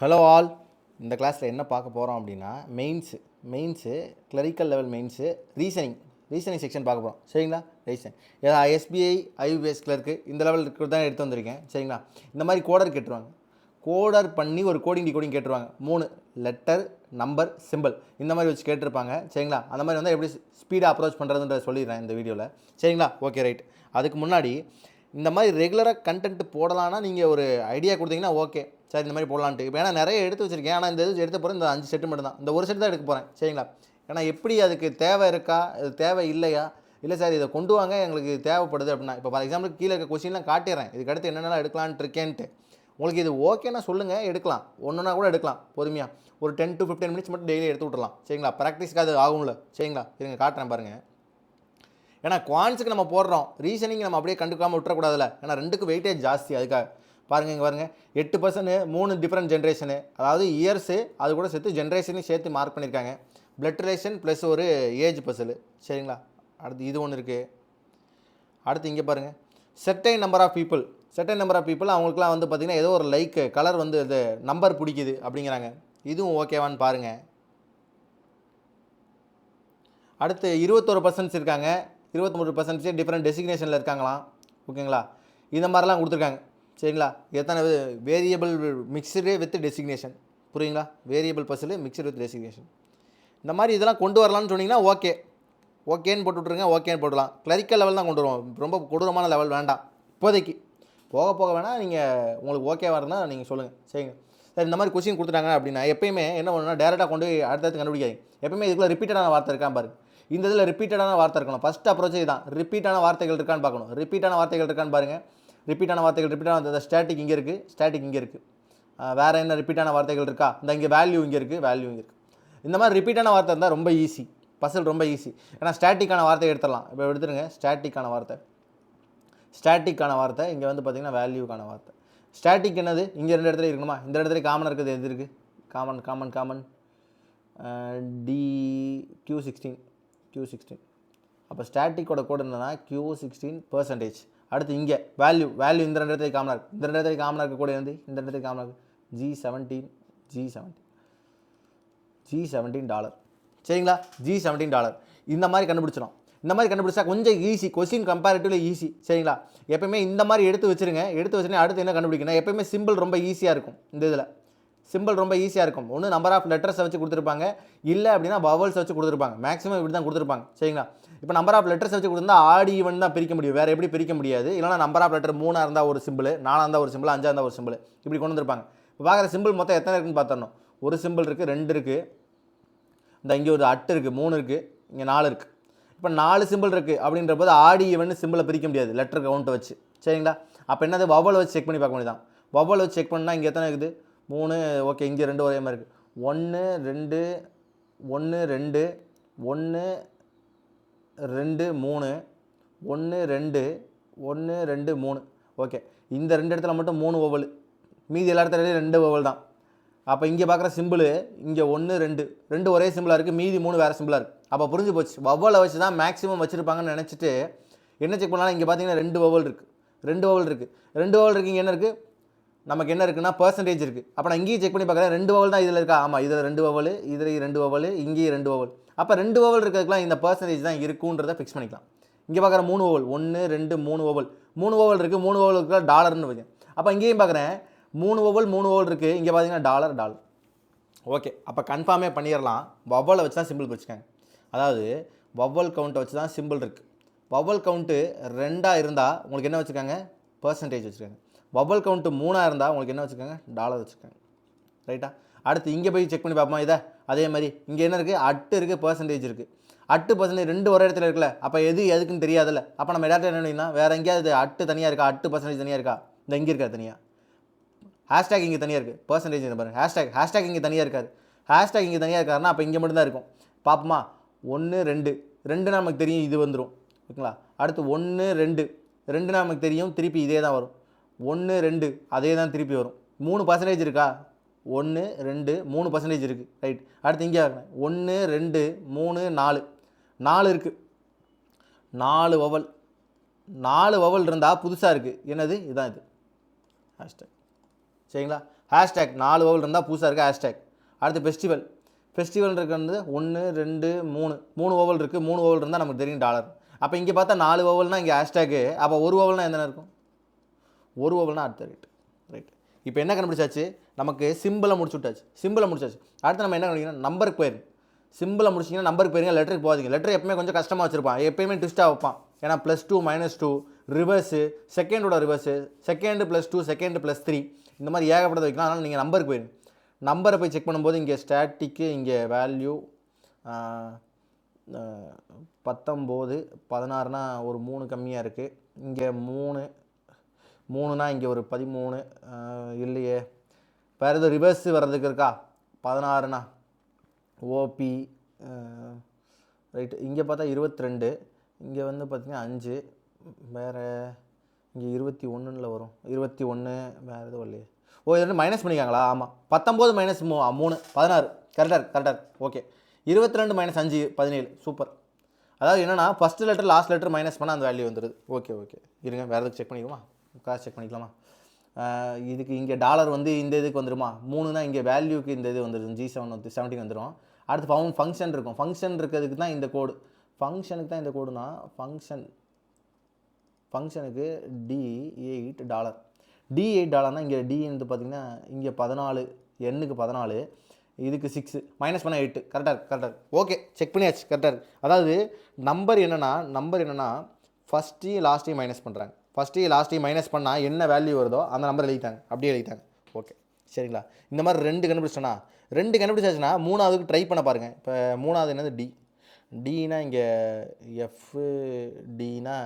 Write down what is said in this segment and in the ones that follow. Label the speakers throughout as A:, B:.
A: Hello all. இந்த கிளாஸில் என்ன பார்க்க போகிறோம் அப்படின்னா mains clerical level mains reasoning section பார்க்க போகிறோம். சரிங்களா? ரீசனிங் ஏதாவது எஸ்பிஐ ஐபிஎஸ் கிளர்க்கு இந்த லெவல் இருக்கிறது தான் எடுத்து வந்திருக்கேன். சரிங்களா? இந்த மாதிரி கோடர் கேட்டுருவாங்க. கோடர் பண்ணி ஒரு கோடிங் கேட்டுருவாங்க. 3 லெட்டர் நம்பர் சிம்பிள் இந்த மாதிரி வச்சு கேட்டிருப்பாங்க. சரிங்களா? அந்த மாதிரி வந்து எப்படி ஸ்பீடாக அப்ரோச் பண்ணுறதுன்ற சொல்லிடுறேன் இந்த வீடியோவில். சரிங்களா? Okay right. அதுக்கு முன்னாடி இந்த மாதிரி ரெகுலராக கண்டென்ட் போடலான்னா நீங்கள் ஒரு ஐடியா கொடுத்தீங்கன்னா ஓகே சார் இந்த மாதிரி போடலான்ட்டு. இப்போ ஏன்னா நிறைய எடுத்து வச்சுருக்கேன். ஆனால் இந்த இது எடுத்து போகிறேன் இந்த 5 செட்டு மட்டும் தான். இந்த ஒரு செட் தான் எடுக்க போகிறேன். சரிங்களா? ஏன்னா எப்படி அதுக்கு தேவை இருக்கா, இது தேவை இல்லையா, இல்லை சார் இதை கொண்டு வாங்க எங்களுக்கு தேவைப்படுது அப்படின்னா, இப்போ ஃபார் எக்ஸாம்பிள் கீழே இருக்க கொஸ்டின்லாம் காட்டிடுறேன். இதுக்கு அடுத்து என்னென்னலாம் எடுக்கலான்ட்டு இருக்கேன்ட்டு. உங்களுக்கு இது ஓகேன்னா சொல்லுங்கள், எடுக்கலாம். ஒன்றுனா கூட எடுக்கலாம் பொறுமையாக. ஒரு 10 to 15 மினிட்ஸ் மட்டும் டெய்லி எடுத்து விட்டுறலாம். சரிங்களா? ப்ராக்டிஸ்க்கு அது ஆகும்ல. சரிங்களா? இருங்க காட்டுறேன் பாருங்கள். ஏன்னா குவான்ஸுக்கு நம்ம போடுறோம், ரீசனிங் நம்ம அப்படியே கண்டுக்காமல் விட்டுறக்கூடாதுல்ல. ஏன்னா 2க்கு வெயிட்டேஜ் ஜாஸ்தி. அதுக்காக பாருங்கள், இங்கே பாருங்கள் 8% 3 டிஃப்ரெண்ட் ஜென்ரேஷனு, அதாவது இயர்ஸு அது கூட சேர்த்து ஜென்ரேஷனையும் சேர்த்து மார்க் பண்ணியிருக்காங்க. பிளட் ரிலேஷன் ப்ளஸ் ஒரு ஏஜ் பசில். சரிங்களா? அடுத்து இது ஒன்று இருக்குது. அடுத்து இங்கே பாருங்கள் செர்டைன் நம்பர் ஆஃப் பீப்புள் அவங்களுக்குலாம் வந்து பார்த்திங்கன்னா ஏதோ ஒரு லைக் கலர் வந்து இது நம்பர் பிடிக்குது அப்படிங்கிறாங்க. இதுவும் ஓகேவான்னு பாருங்கள். அடுத்து 21% இருக்காங்க. 23% டிஃப்ரெண்ட் டெசிக்னேஷனில் இருக்காங்களாம். ஓகேங்களா? இந்த மாதிரிலாம் கொடுத்துருக்காங்க. சரிங்களா? எத்தனை வேரியபிள் மிக்சடு வித் டெசிக்னேஷன். புரியுங்களா? வேரியபிள் பசில் மிக்சடு வித் டெசிக்னேஷன். இந்த மாதிரி இதெல்லாம் கொண்டு வரலான்னு சொன்னீங்கன்னா ஓகேன்னு போட்டு விட்ருங்க. ஓகேன்னு போடலாம். கிளரிக்கல் லெவல் தான் கொண்டு வருவோம். ரொம்ப கொடூரமான லெவல் வேண்டாம் இப்போதைக்கு. போக வேணால் நீங்கள் உங்களுக்கு ஓகேவாக இருந்தால் நீங்கள் சொல்லுங்கள். சரிங்க சார், இந்த மாதிரி கொஸ்டின் கொடுத்துட்டாங்க அப்படின்னா எப்பயுமே என்ன பண்ணணும்னா டேரெக்டாக கொண்டு போய் அடுத்தடுத்து கண்டுபிடிக்காது. எப்பயுமே இதுக்குள்ளே ரிப்பீட்டடான வார்த்தை இருக்கான் பாருங்க. இந்த இதில் ரிப்பீட்டடான வார்த்தை இருக்கணும். ஃபஸ்ட் அப்ரோச்சே இதுதான். ரிப்பீட்டான வார்த்தைகள் இருக்கான்னு பார்க்கணும். ரிப்பீட்டான வார்த்தைகள் இருக்கான்னு பாருங்கள். ரிப்பீட்டான ஸ்டாட்டிக் இங்கே இருக்குது. வேறு என்ன ரிப்பீட்டான வார்த்தைகள் இருக்கா? இந்த இங்கே வேல்யூ இங்கே இருக்குது. இந்த மாதிரி ரிப்பீட்டான வார்த்தை இருந்தால் ரொம்ப ஈஸி. பசில் ரொம்ப ஈஸி. ஏன்னா ஸ்டாட்டிக்கான வார்த்தை எடுத்துடலாம். இப்போ எடுத்துருங்க ஸ்டாட்டிக்கான வார்த்தை இங்கே வந்து பார்த்திங்கன்னா வேல்யூக்கான வார்த்தை. ஸ்டாட்டிக் என்னது? இங்கே 2 இடத்துல இருக்கணுமா? இந்த இடத்துல காமனாக இருக்குது. எது இருக்குது? Common D Q16. அப்போ ஸ்டாட்டிக்கோட கோடு என்னன்னா Q16%. அடுத்து இங்கே வேல்யூ இந்த 2 இடத்துல காமனாக இருக்குது. இந்த 2 இடத்துல காமனாக இருக்க கூட இருந்து இந்த 2 இடத்துல காமனாக இருக்குது $G17. சரிங்களா? $G17 இந்த மாதிரி கண்டுபிடிச்சிடும். இந்த மாதிரி கண்டுபிடிச்சா கொஞ்சம் ஈஸி. Question comparatively easy. சரிங்களா? எப்பயுமே இந்த மாதிரி எடுத்து வச்சுருங்க. அடுத்து என்ன கண்டுபிடிக்கணும்? எப்பயுமே சிம்பிள் ரொம்ப ஈஸியாக இருக்கும். இந்த இதில் சிம்பிள் ரொம்ப ஈஸியாக இருக்கும். ஒன்று நம்பர் ஆஃப் லெட்டர்ஸை வச்சு கொடுத்துருப்பாங்க, இல்லை அப்படின்னா வவல்ஸ் வச்சு கொடுத்துருப்பாங்க. மேக்ஸிமம் இப்படி தான் கொடுத்துருப்பாங்க. சரிங்களா? இப்போ நம்பர் ஆஃப் லெட்டர்ஸ் வச்சு கொடுத்தா ஆட் ஈவன் தான் பிரிக்க முடியும். வேறு எப்படி பிரிக்க முடியாது. இல்லைனா நம்பர் ஆஃப் லெட்டர் 3 இருந்தால் ஒரு சிம்பிள், 4 இருந்தால் ஒரு சிம்பிள், 5 இருந்தால் ஒரு சிம்பிள், இப்படி கொண்டு வந்துருப்பாங்க. இப்போ பார்க்குற சிம்பிள் மொத்தம் எத்தனை இருக்குன்னு பார்த்தரணும். ஒரு சிம்பிள் இருக்குது, 2 இருக்குது, இந்த இங்கே ஒரு 8 இருக்குது, 3 இருக்குது, இங்கே 4 இருக்குது. இப்போ 4 சிம்பிள் இருக்குது அப்படின்ற போது ஆட் ஈவன் சிம்பிளை பிரிக்க முடியாது லெட்டர் கவுண்ட்டை வச்சு. சரிங்களா? அப்போ என்னது வவல் வச்சு செக் பண்ணி பார்க்க முடியுதான். வவல் வச்சு செக் பண்ணால் இங்கே எத்தனை இருக்குது? 3. ஓகே, இங்கே 2 ஒரே மாதிரி இருக்குது. 1 2 1 2 1 2 3 1 2 1 2 3. ஓகே, இந்த 2 இடத்துல மட்டும் 3 வவல், மீதி எல்லா இடத்துலையும் 2 வவல் தான். அப்போ இங்கே பார்க்குற சிம்பிள் இங்கே 1 2 ஒரே சிம்பிளாக இருக்குது, மீதி 3 வேறு சிம்பிளாக இருக்குது. அப்போ புரிஞ்சு போச்சு. வவலை வச்சு தான் மேக்ஸிமம் வச்சுருப்பாங்கன்னு நினச்சிட்டு என்ன செக் பண்ணாலும் இங்கே பார்த்தீங்கன்னா 2 வவல் இருக்குது. 2 வவல் இருக்குது. இங்கே என்ன இருக்குது? நமக்கு என்ன இருக்குன்னா பர்சன்டேஜ் இருக்குது. அப்போ நான் இங்கேயும் செக் பண்ணி பார்க்குறேன். 2 வவல் தான் இதில் இருக்கா? ஆமாம், இதில் 2 வவல், இதில் 2 வவல், இங்கேயும் 2 வவல். அப்போ 2 வவல் இருக்கிறதுக்குலாம் இந்த பர்சன்டேஜ் தான் இருக்குன்றதை ஃபிக்ஸ் பண்ணிக்கலாம். இங்கே பார்க்குற 3 வவல் 1 2 3 வவல், 3 வவல் இருக்குது. 3 வவல் இருக்கிற டாலர்னு வைங்க. அப்போ இங்கேயும் பார்க்குறேன் 3 வவல் இருக்குது. இங்கே பார்த்தீங்கன்னா டாலர். ஓகே, அப்போ கன்ஃபார்மே பண்ணிடலாம். வவலை வச்சு தான் சிம்பிள் பிரிச்சுக்காங்க. அதாவது வவல் கவுண்ட்டை வச்சு தான் சிம்பிள் இருக்குது. வவல் கவுண்ட்டு 2 இருந்தால் உங்களுக்கு என்ன வச்சுருக்காங்க? பர்சன்டேஜ் வச்சுருக்காங்க. வவல் கவுண்ட்டு 3 இருந்தால் உங்களுக்கு என்ன வச்சுருக்காங்க? டாலர் வச்சுருக்காங்க. ரைட்டா? அடுத்து இங்கே போய் செக் பண்ணி பார்ப்போம். இதை அதே மாதிரி இங்கே என்ன இருக்குது? 8 இருக்குது, பர்சன்டேஜ் இருக்குது. 8% 2 ஒரே இடத்துல இருக்குல்ல. அப்போ எதுக்குன்னு தெரியாதுல்ல. அப்போ நம்ம டேட்டா என்ன பண்ணிங்கன்னா வேறு எங்கேயாவது 8 தனியாக இருக்கா? 8% தனியாக இருக்கா? இந்த இங்கே இருக்கா தனியாக? ஹேஷ்டேக் இங்கே தனியாக இருக்குது. பர்சன்டேஜ் பாருங்கள். ஹேஷ்டேக் இங்கே தனியாக இருக்காது. ஹேஷ்டேக் இங்கே தனியாக இருக்காருன்னா அப்போ இங்கே மட்டும் தான் இருக்கும். பார்ப்போமா? 1 2 நமக்கு தெரியும், இது வந்துடும். ஓகேங்களா? அடுத்து 1 2 நமக்கு தெரியும், திருப்பி இதே தான் வரும். 1 2 அதே தான் திருப்பி வரும். 3% இருக்கா? 1 2 3% இருக்குது. ரைட். அடுத்து இங்கே 1 2 3 4 இருக்குது. 4 வவல் இருந்தால் புதுசாக இருக்குது. என்னது? இதுதான் இது ஹேஷ்டேக். சரிங்களா? ஹேஷ்டேக் 4 வவல் இருந்தால் புதுசாக இருக்குது ஹேஷ்டேக். அடுத்து ஃபெஸ்டிவல். ஃபெஸ்டிவல் இருக்கிறது 1 2 3 வவல் இருக்குது. 3 வவல் இருந்தால் நமக்கு தெரியும் டாலர். அப்போ இங்கே பார்த்தா 4 வவல்னால் இங்கே ஹேஷ்டேக்கு. அப்போ ஒரு வவல்னால் என்ன இருக்கும்? ஒரு வவல்னால் அடுத்த ரைட். இப்போ என்ன கண்டுபிடிச்சாச்சு? நமக்கு சிம்பிளை முடிச்சு விட்டாச்சு. அடுத்து நம்ம என்ன கண்டுபிடிக்கணும்? நம்பருக்கு போயிரு. சிம்பிளை முடிச்சிங்கன்னா நம்பருக்கு போயிருங்க, லெட்டருக்கு போகாதீங்க. லெட்டர் எப்பவுமே கொஞ்சம் கஷ்டமாக வச்சுருப்பான், எப்பயுமே ட்விஸ்ட்டாக வைப்பான். ஏன்னா +2 -2 ரிவர்ஸு, செகண்டோட ரிவர்ஸு, செகண்டு +2 செகண்டு +3 இந்த மாதிரி ஏகப்பட்டது வைக்கலாம். அதனால் நீங்கள் நம்பருக்கு போயிடுங்க. நம்பரை போய் செக் பண்ணும்போது இங்கே ஸ்டாட்டிக்கு இங்கே வேல்யூ 19 16னா ஒரு 3 கம்மியாக இருக்குது. இங்கே 3னா இங்கே ஒரு 13 இல்லையே. வேறு எதுவும் ரிவர்ஸு வர்றதுக்கு இருக்கா? 16னா ஓபி ரைட்டு. இங்கே பார்த்தா 22, இங்கே வந்து பார்த்திங்கன்னா 5, வேறு இங்கே 21ல் வரும். 21 வேறு எதுவும் இல்லையே. ஓ, இது ரெண்டு மைனஸ் பண்ணிக்காங்களா? ஆமாம். 19 - 3 16. கரெக்டாக ஓகே. 22 - 5 17. சூப்பர். அதாவது என்னென்னா first letter last letter minus பண்ணால் அந்த வேல்யூ வந்துடுது. ஓகே இருங்க, வேறு எதுக்கு செக் பண்ணிக்கலாமா? காசு செக் பண்ணிக்கலாமா? இதுக்கு இங்கே டாலர் வந்து இந்த இதுக்கு வந்துடுமா? 3னா இங்கே வேல்யூக்கு இந்த இது வந்துடும், G7 வந்துடும். அடுத்து ஃபங்க்ஷன் இருக்கும். ஃபங்க்ஷன் இருக்கிறதுக்கு தான் இந்த கோடு. ஃபங்க்ஷனுக்கு தான் இந்த கோடுனா ஃபங்க்ஷனுக்கு D8 டாலர். D8 டாலர்னால் இங்கே D வந்து பார்த்திங்கன்னா இங்கே 14, எண்ணுக்கு 14, இதுக்கு 6 மைனஸ் பண்ணால் 8. கரெக்டாக ஓகே, செக் பண்ணியாச்சு. கரெக்டாக இருக்குது. அதாவது நம்பர் என்னென்னா ஃபஸ்ட்டையும் லாஸ்ட்டையும் மைனஸ் பண்ணுறாங்க. ஃபஸ்ட்டையும் லாஸ்ட்டையும் மைனஸ் பண்ணால் என்ன வேல்யூ வருதோ அந்த நம்பர் எழுதிட்டாங்க, அப்படியே எழுதிட்டாங்க. ஓகே சரிங்களா? இந்த மாதிரி 2 கண்டுபிடிச்சோன்னா 2 கண்டுபிடிச்சாச்சுன்னா 3ஆவதுக்கு ட்ரை பண்ண பாருங்கள். இப்போ 3ஆவது என்னது? டினா இங்கே FDனா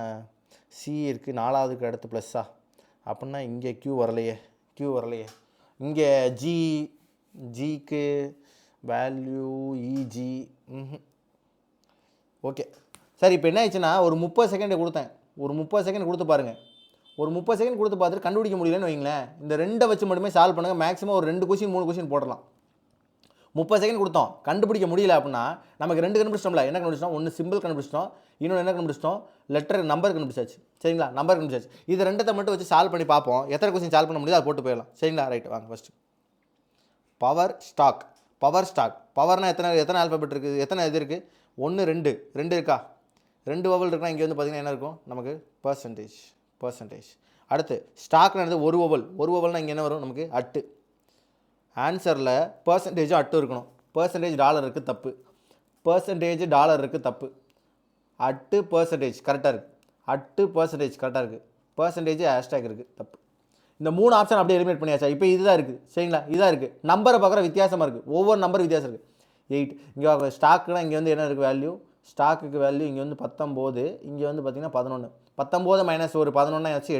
A: C இருக்குது. 4ஆவதுக்கு அடுத்து ப்ளஸ்ஸா? அப்படின்னா இங்கே Q வரலையே. இங்கே ஜிக்கு வேல்யூ EG. ஓகே சரி. இப்போ என்ன ஆயிடுச்சுன்னா ஒரு 30 செகண்ட் கொடுத்தேன். ஒரு 30 செகண்ட் கொடுத்து பாருங்கள். ஒரு 30 செகண்ட் கொடுத்து பார்த்துட்டு கண்டுபிடிக்க முடியலன்னு வைங்களேன், இந்த 2 வச்சு மட்டுமே சால்வ் பண்ணுங்கள். மேக்ஸிமம் ஒரு 2 கொஸ்டின் 3 கொஸ்டின் போடலாம். 30 செகண்ட் கொடுத்தோம், கண்டுபிடிக்க முடியல அப்படின்னா நமக்கு 2 கண்டுபிடிச்சிட்டோம்ல. என்ன கண்டுபிடிச்சிட்டோம்? ஒன்று சிம்பிள் கண்டுபிடிச்சிட்டோம், இன்னொன்று என்ன கண்டுபிடிச்சிட்டோம்? லெட்டர் நம்பர் கண்டுபிடிச்சாச்சு. சரிங்களா? நம்பர் கண்டுபிடிச்சாச்சு. இது 2த்தை மட்டும் வச்சு சால்வ் பண்ணி பார்ப்போம். எத்தனை கொஸ்டின் சால்வ் பண்ண முடியாது அதை போட்டு போயிடலாம். சரிங்களா? ரைட், வாங்க ஃபஸ்ட்டு பவர் ஸ்டாக். பவர்னால் எத்தனை ஆல்ஃபபெட் இருக்குது? எத்தனை இது இருக்குது? 1 2 இருக்கா? 2 வவல் இருக்குன்னா இங்கே வந்து பார்த்திங்கன்னா என்ன இருக்கும் நமக்கு? பர்சன்டேஜ். அடுத்து ஸ்டாக்னது ஒரு வவல்னால் இங்கே என்ன வரும் நமக்கு? அட்டு. ஆன்சரில் பர்சன்டேஜும் அட்டு இருக்கணும். டாலர் இருக்குது, தப்பு. அட்டு பர்சன்டேஜ் கரெக்டாக இருக்குது. பர்சன்டேஜ் ஹேஷ்டேக் இருக்குது, தப்பு. இந்த 3 ஆப்ஷன் அப்படியே எலிமினேட் பண்ணியாச்சா? இப்போ இதுதான் இருக்குது. சரிங்களா? இதாக இருக்குது. நம்பரை பார்க்குற வித்தியாசமாக இருக்குது. ஒவ்வொரு நம்பர் வித்தியாசம் இருக்குது. 8 இங்கே ஸ்டாக்குனா இங்கே வந்து என்ன இருக்குது? வேல்யூ ஸ்டாக்குக்கு வேல்யூ இங்கே வந்து 19, இங்கே வந்து பார்த்திங்கன்னா 11. 19 - ஒரு 11 ஆச்சு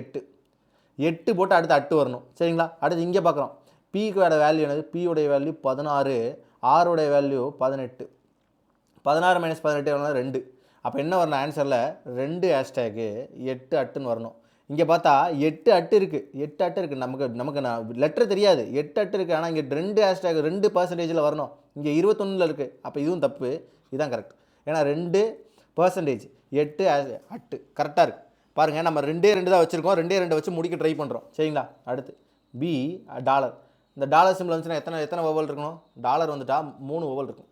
A: 8 போட்டு அடுத்து அட்டு வரணும். சரிங்களா? அடுத்து இங்கே பார்க்குறோம். பிக்கு வேல்யூ என்னது? பியோடைய வேல்யூ 16, ஆரோடைய வேல்யூ 18. 16 - 18 எவ்வளோ? 2. அப்போ என்ன வரணும் ஆன்சரில்? 2 ஹேஷ்டேக்கு 8 அட்டுன்னு வரணும். இங்கே பார்த்தா 8 அட்டு இருக்குது. நமக்கு லெட்டர் தெரியாது. 8 அட்டு இருக்குது. ஆனால் இங்கே 2 ஹேஷ்டேக் 2% வரணும். இங்கே 21 இருக்குது. அப்போ இதுவும் தப்பு, இதுதான் கரெக்ட். ஏன்னா 2%, 8 அட்டு கரெக்டாக இருக்குது. பாருங்கள், நம்ம 2 தான் வச்சுருக்கோம். 2 வச்சு முடிக்க ட்ரை பண்ணுறோம். சரிங்களா? அடுத்து பி டாலர். இந்த டாலர் சிம்பிள் வந்துச்சுன்னா எத்தனை வவல் இருக்கணும்? டாலர் வந்துட்டா 3 வவல் இருக்கும்.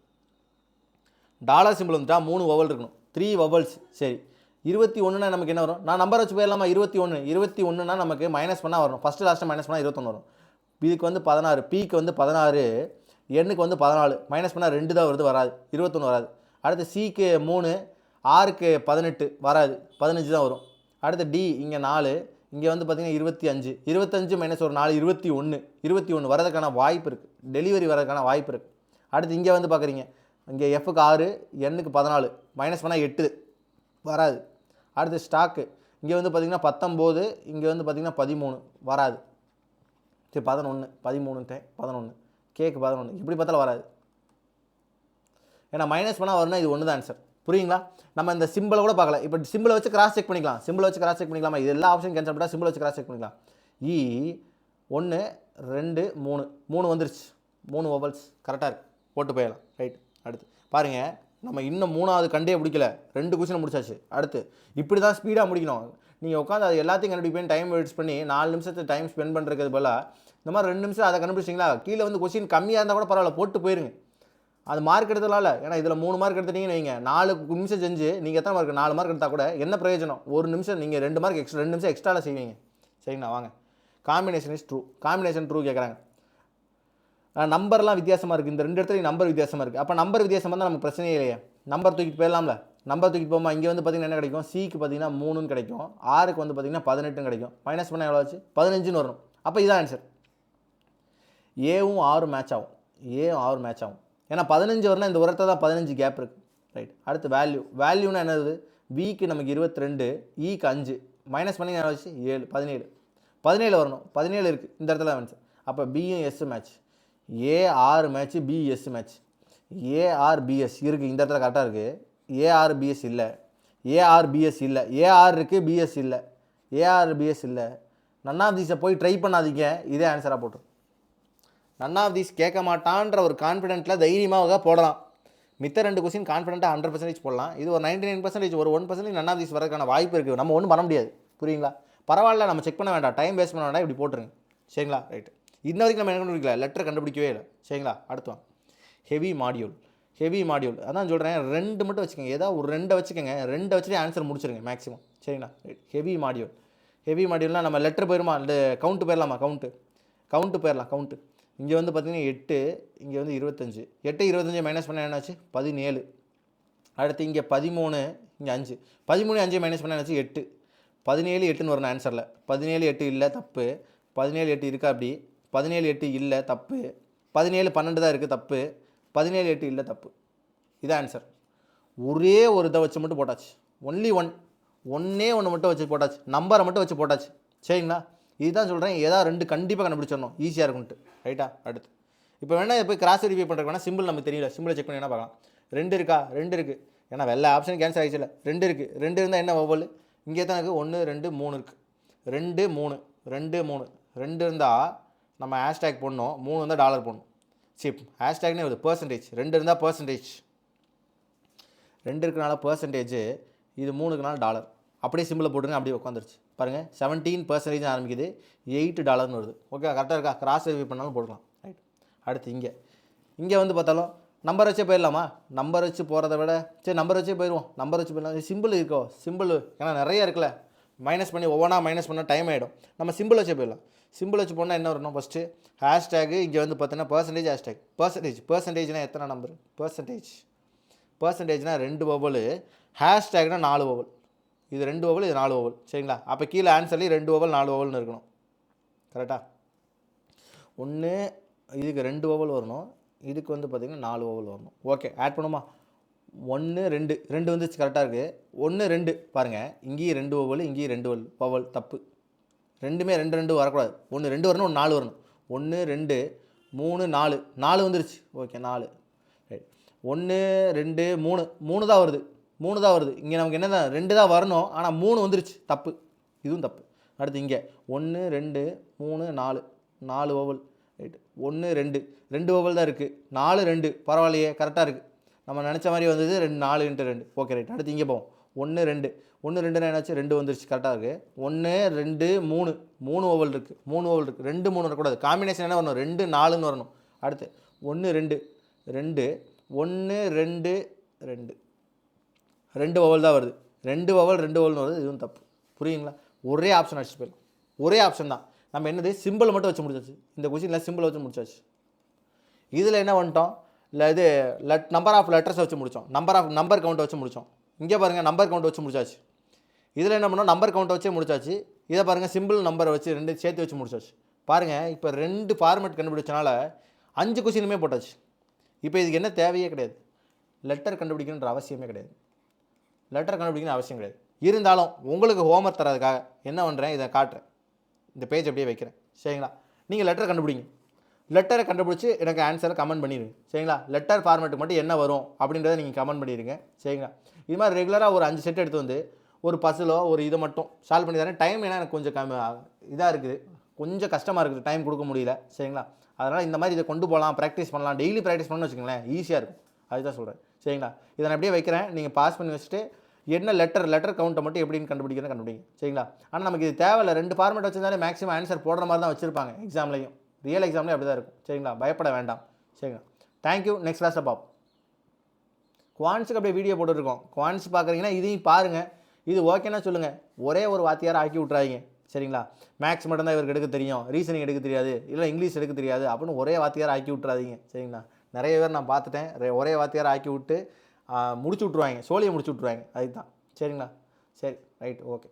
A: டாலர் சிம்பிள் வந்துட்டா 3 வவல் இருக்கணும். 3 வவல்ஸ். சரி, 21னா நமக்கு என்ன வரும்? நான் நம்பர் வச்சு போயிடலாமா? 21னா நமக்கு மைனஸ் பண்ணால் வரணும். ஃபஸ்ட்டு லாஸ்ட்டு மைனஸ் பண்ணால் 21 வரும். இதுக்கு வந்து 16, பிக்கு வந்து 16, எண்ணுக்கு வந்து 14. மைனஸ் பண்ணால் 2 தான் வருது, வராது. 21 வராது. அடுத்து சிக்கு 3, ஆருக்கு 18 வராது, 15 தான் வரும். அடுத்து டி இங்கே 4, இங்கே வந்து பார்த்திங்கன்னா 25. 25 - ஒரு 4 21 வரதுக்கான வாய்ப்பு இருக்குது. டெலிவரி வரதுக்கான வாய்ப்பு இருக்குது. அடுத்து இங்கே வந்து பார்க்குறீங்க, இங்கே எஃப்க்கு 6, எண்ணுக்கு 14. மைனஸ் பண்ணால் 8 வராது. அடுத்து ஸ்டாக்கு இங்கே வந்து பார்த்திங்கன்னா 19, இங்கே வந்து பார்த்திங்கன்னா 13 வராது. சரி 11 கேக்கு 11 இப்படி பார்த்தாலும் வராது. ஏன்னா மைனஸ் பண்ணால் வரணும். இது ஒன்று தான் ஆன்சர். புரியுங்களா? நம்ம இந்த சிம்பிளை கூட பார்க்கல. இப்போ சிம்பிளை வச்சு கிராஸ் செக் பண்ணிக்கலாமா? இது எல்லா ஆப்ஷன் கேன்சல் பண்ணால் சிம்பிளை வச்சு கிராஸ் செக் பண்ணிக்கலாம். 1 2 3 வந்துருச்சு. 3 வவல்ஸ் கரெக்டாக இருக்குது. போட்டு போயிடலாம். ரைட். அடுத்து பாருங்கள், நம்ம இன்னும் 3ஆவது கண்டே பிடிக்கல. 2 கொஸ்டின் முடிச்சாச்சு. அடுத்து இப்படி தான் ஸ்பீடாக முடிக்கணும். நீங்கள் உட்காந்து அது எல்லாத்தையும் கண்டுபிடிப்பேன் டைம் வேஸ்ட் பண்ணி 4 நிமிஷத்தை டைம் ஸ்பெண்ட் பண்ணுறது பதிலாக இந்த மாதிரி 2 நிமிஷம் அதை கண்டுபிடிச்சிங்களா, கீழே வந்து கொஸ்டின் கம்மியாக இருந்தால் கூட பரவாயில்ல, போட்டு போயிருங்க. அது மார்க் எடுத்ததால, ஏன்னா இதில் 3 மார்க் எடுத்துட்டீங்கன்னு வைங்க, 4 நிமிஷம் செஞ்சு நீங்கள் எத்தனை மார்க் 4 மார்க் எடுத்தால் கூட என்ன பிரயோஜனம்? 1 நிமிஷம் நீங்கள் 2 மார்க் எக்ஸ்ட்ரா 2 நிமிஷம் எக்ஸ்ட்ராவில் செய்வீங்க. சரிங்களா? வாங்க, combination is true. Combination true கேட்குறாங்க. நம்பர்லாம் வித்தியாசமாக இருக்குது, இந்த 2 இடத்துல நம்பர் வித்தியாசமாக இருக்குது. அப்போ நம்பர் வித்தியாசமாக தான் நமக்கு பிரச்சனையே இல்லையே. நம்பர் தூக்கிட்டு போயிடலாம்ல. நம்பர் தூக்கிட்டு போமா, இங்கே வந்து பார்த்தீங்கன்னா என்ன கிடைக்கும்? சிக்கு பார்த்தீங்கன்னா 3ன்னு கிடைக்கும், ஆருக்கு வந்து பார்த்தீங்கன்னா 18ன்னு கிடைக்கும். மைனஸ் பண்ணால் எவ்வளோ ஆச்சு? 15ன்னு வரணும். அப்போ இதான் ஆன்சர். ஏவும் 6 மேட்ச் ஆகும், ஏவும் 6 மேட்ச் ஆகும். ஏன்னா 15 வரணும், இந்த உரத்தை தான் 15 கேப் இருக்குது. ரைட். அடுத்து வேல்யூ. வேல்யூனா என்னது? பிக்கு நமக்கு 22, ஈக்கு 5, மைனஸ் பண்ணி என்ன ஆச்சு? 7, 17. 17 வரணும், 17 இருக்குது இந்த இடத்துல ஆன்சர். அப்போ பியும் S match, AR match, BS match. ARBS இருக்குது இந்த இடத்துல கரெக்டாக இருக்குது. ஏஆர்பிஎஸ் இல்லை, ஏஆர்பிஎஸ் இல்லை, ஏஆர் இருக்குது, பிஎஸ் இல்லை, ஏஆர்பிஎஸ் இல்லை. நன் ஆஃப் தீஸை போய் ட்ரை பண்ணாதீங்க, இதே ஆன்சராக போட்டுரும். நன் ஆஃப் தீஸ் கேட்க மாட்டான்ற ஒரு கான்ஃபிடென்ட்டில் தைரியமாக போடலாம். மித்த 2 கொஸ்டின் கான்ஃபிடென்ட்டாக 100% போடலாம். இது ஒரு 99%, ஒரு 1% நன் ஆஃப் தீஸ் வரதுக்கான வாய்ப்பு இருக்குது. நம்ம ஒன்றும் பண்ண முடியாது. புரியுங்களா? பரவாயில்ல, நம்ம செக் பண்ண வேண்டாம், டைம் வேஸ்ட் பண்ண வேண்டாம், இப்படி போட்டுருங்க. சரிங்களா? ரைட்டு. இன்ன வரைக்கும் நம்ம என்ன கண்டுபிடிக்கல, லெட்டர் கண்டுபிடிக்கவே இல்லை. சரிங்களா? அடுத்து வாங்க, ஹெவி மாடியூல். ஹெவி மாடியூல் அதான் சொல்கிறேன், 2 மட்டும் வச்சுக்கோங்க, ஏதாவது ஒரு 2 வச்சுக்கோங்க, 2 வச்சுட்டு ஆன்சர் முடிச்சிருங்க மேக்ஸிமம். சரிங்களா? ரைட். Heavy module. ஹெவி மாடியூல்னால் நம்ம லெட்டர் போயிருமா, இந்த கவுண்ட்டு போயிடலாமா? கவுண்ட்டு போயிடலாம். கவுண்ட்டு இங்கே வந்து பார்த்தீங்கன்னா 8, இங்கே வந்து 25. 8 25 மைனஸ் பண்ணால் என்னாச்சு? 17. அடுத்து இங்கே 13, இங்கே 5. 13 5 மைனஸ் பண்ணால் என்னாச்சு? 8. 17 8ன்னு வரணும் ஆன்சரில். 17 8 இல்லை, தப்பு. 17 8 இருக்கா? அப்படி 17 8 இல்லை, தப்பு. 17 12 தான் இருக்குது, தப்பு. 17 8 இல்லை, தப்பு. இதான் ஆன்சர். ஒரே ஒரு இதை வச்சு மட்டும் போட்டாச்சு. ஒன்லி ஒன்னே ஒன்று மட்டும் வச்சு போட்டாச்சு, நம்பரை மட்டும் வச்சு போட்டாச்சு. சரிங்களா? இதுதான் சொல்கிறேன், ஏதாவது 2 கண்டிப்பாக கண்டுபிடிச்சிடணும், ஈஸியாக இருக்கும்ட்டு. ரைட்டா? அடுத்து இப்போ வேணால் போய் கிராஸ் வெரிஃபை பண்ணுறதுக்கு வேணால் சிம்பிள் நமக்கு தெரியல, சிம்பிளை செக் பண்ணி என்ன பார்க்கலாம். 2 இருக்கா? 2 இருக்குது. ஏன்னா வெள்ளை ஆப்ஷன் கேன்சல் ஆகிடுச்சு இல்லை, 2 இருக்குது. 2 இருந்தால் என்ன ஒவ்வொரு இங்கே தான் இருக்குது, 1 2 3 இருக்குது. 2 3 2 3 2 இருந்தால் நம்ம ஹேஷ்டேக் போடணும், 3 இருந்தால் டாலர் போடணும். சரி, ஹேஷ்டேக்னே வருது பர்சன்டேஜ். 2 இருந்தால் பர்சன்டேஜ், 2 இருக்கனால பர்சன்டேஜ், இது 3 இருக்கனால டாலர். அப்படியே சிம்பிளை போட்டுருங்க, அப்படியே உட்காந்துருச்சு. பாருங்கள், 17% ஆரம்பிக்குது, $8 வருது. ஓகே, கரெக்டாக இருக்கா? கிராஸ் வெரிஃபை பண்ணாலும் போடலாம். ரைட். அடுத்து இங்கே வந்து பார்த்தாலும் நம்பர் வச்சே போயிடலாமா? நம்பர் வச்சு போகிறத விட சரி நம்பர் வச்சே போயிடுவோம். நம்பர் வச்சு போயிடலாம். சிம்பிள் இருக்கோ? சிம்பிள் ஏன்னா நிறைய இருக்குல்ல, மைனஸ் பண்ணி ஒவ்வொன்றா மைனஸ் பண்ணால் டைம் ஆகிடும். நம்ம சிம்பிள் வச்சே போயிடலாம். சிம்பிள் வச்சு போனால் என்ன வரணும்? ஃபஸ்ட்டு ஹேஷ்டேக்கு, இங்கே வந்து பார்த்தீங்கன்னா பர்சன்டேஜ், ஹேஷ்டேக் பர்சன்டேஜ்னால் எத்தனை நம்பர்? பர்சன்டேஜ்னால் 2 வவல், ஹேஷ்டேக்னால் 4 வவல். இது 2 வவல், இது 4 வவல். சரிங்களா? அப்போ கீழே ஆன்சர்லேயும் 2 வவல் 4 வவல்னு இருக்கணும். கரெக்டாக? ஒன்று இதுக்கு 2 வவல் வரணும், இதுக்கு வந்து பார்த்திங்கன்னா 4 வவல் வரணும். ஓகே, ஆட் பண்ணுமா? 1 2 வந்துச்சு, கரெக்டாக இருக்குது. 1 2 பாருங்கள், இங்கேயும் 2 வவல், இங்கேயும் 2 வவல், தப்பு. ரெண்டுமே 2 2 வரக்கூடாது. 1 2 வரணும், 1 4 வரணும். 1 2 3 4 4 வந்துருச்சு. ஓகே, 4. ரைட். 1 2 3 தான் வருது, 3 தான் வருது. இங்கே நமக்கு என்ன தான் 2 தான் வரணும், ஆனால் 3 வந்துருச்சு, தப்பு. இதுவும் தப்பு. அடுத்து இங்கே 1 2 3 4 4 வவல். ரைட். 1 2 2 வவல் தான் இருக்குது, 4 2 பரவாயில்லையே, கரெக்டாக இருக்குது. நம்ம நினச்ச மாதிரி வந்தது 4 × 2. Okay, right. அடுத்து இங்கே போவோம். 1 2 என்னாச்சு? 2 வந்துருச்சு, கரெக்டாக இருக்குது. 1 2 3 வவல் இருக்குது, 3 வவல் இருக்குது. 2 3 வரக்கூடாது. காம்பினேஷன் என்ன வரணும்? 2 4ன்னு வரணும். அடுத்து 1 2 1 2 2 வவல் தான் வருது. 2 வவல் 2 வவல்னு வருது. இதுவும் தப்பு. புரியுங்களா? ஒரே ஆப்ஷன் அடிச்சு போயிடலாம். ஒரே ஆப்ஷன் தான். நம்ம என்னது? சிம்பிள் மட்டும் வச்சு முடிச்சாச்சு. இந்த கொஸ்டினில் சிம்பிள் வச்சு முடிச்சாச்சு. இதில் என்ன பண்ணிட்டோம்? இல்லை இது நம்பர் ஆஃப் லெட்டர்ஸ் வச்சு முடித்தோம், நம்பர் கவுண்ட் வச்சு முடித்தோம். இங்கே பாருங்கள், நம்பர் கவுண்ட் வச்சு முடிச்சாச்சு. இதில் என்ன பண்ணோம்? நம்பர் கவுண்ட் வச்சே முடிச்சாச்சு. இதை பாருங்கள், சிம்பிள் நம்பரை வச்சு 2 சேர்த்து வச்சு முடிச்சாச்சு. பாருங்கள், இப்போ 2 ஃபார்மேட் கண்டுபிடிச்சனால 5 கொஸ்டினுமே போட்டாச்சு. இப்போ இதுக்கு என்ன தேவையே கிடையாது, லெட்டர் கண்டுபிடிக்கணுன்ற அவசியமே கிடையாது. அவசியம் கிடையாது. இருந்தாலும் உங்களுக்கு ஹோம்ஒர்க் தரதுக்காக என்ன பண்ணுறேன், இதை காட்டுறேன், இந்த பேஜ் அப்படியே வைக்கிறேன். சரிங்களா? நீங்கள் லெட்டர் கண்டுபிடிங்க. லெட்டரை கண்டுபிடிச்சி எனக்கு ஆன்சரை கமெண்ட் பண்ணிடுங்க. சரிங்களா? லெட்டர் ஃபார்மேட்டுக்கு மட்டும் என்ன வரும் அப்படின்றத நீங்கள் கமெண்ட் பண்ணிடுங்க. சரிங்களா? இது மாதிரி ரெகுலராக ஒரு 5 செட் எடுத்து வந்து ஒரு பசிலோ ஒரு இதை மட்டும் சால்வ் பண்ணி தரேன். டைம் ஏன்னா எனக்கு கொஞ்சம் இதாக இருக்குது, கொஞ்சம் கஷ்டமாக இருக்குது, டைம் கொடுக்க முடியல. சரிங்களா? அதனால் இந்த மாதிரி இதை கொண்டு போகலாம், ப்ராக்டிஸ் பண்ணலாம். டெய்லி ப்ராக்டிஸ் பண்ணணும்னு வச்சுக்கோங்களேன், ஈஸியாக இருக்கும். அதுதான் சொல்கிறேன். சரிங்களா? இதை நான் அப்படியே வைக்கிறேன், நீங்கள் பாஸ் பண்ணி வச்சுட்டு என்ன லெட்டர் கவுண்ட்டை மட்டும் எப்படின்னு கண்டுபிடிங்க சரிங்களா. ஆனால் நமக்கு இது தேவையில்லை, 2 ஃபார்மேட் வச்சிருந்தாலே மேக்ஸிமம் ஆன்சர் போடுற மாதிரி தான் வச்சிருப்பாங்க எக்ஸாம்லையும், ரியல் எக்ஸாம்லேயும் அப்படி தான் இருக்கும் சரிங்களா. பயப்பட வேண்டாம் சரிங்களா. தேங்க்யூ. நெக்ஸ்ட் கிளாஸில் பார்ப்போம். குவான்ஸுக்கு அப்படியே வீடியோ போட்டுருக்கோம், குவான்ஸ் பார்க்குறீங்கன்னா இதையும் பாருங்கள். இது ஓகேன்னா சொல்லுங்கள், ஒரே ஒரு வாத்தியாரை ஆக்கி விட்றாதீங்க சரிங்களா. மேக்ஸ் மட்டும்தான் இவருக்கு எடுக்க தெரியும், ரீசனிங் எடுக்க தெரியாது, இல்லை இங்கிலீஷ் எடுக்க தெரியாது அப்படின்னு ஒரே வாத்தியாரை ஆக்கி விட்றாதீங்க சரிங்களா. நிறைய பேர் நான் பார்த்துட்டேன், ஒரே வாத்தியாரை ஆக்கி விட்டு முடிச்சு விட்ருவாங்க, சோழியை முடிச்சு விட்ருவாங்க. அதுதான் சரிங்களா. சரி ரைட் ஓகே.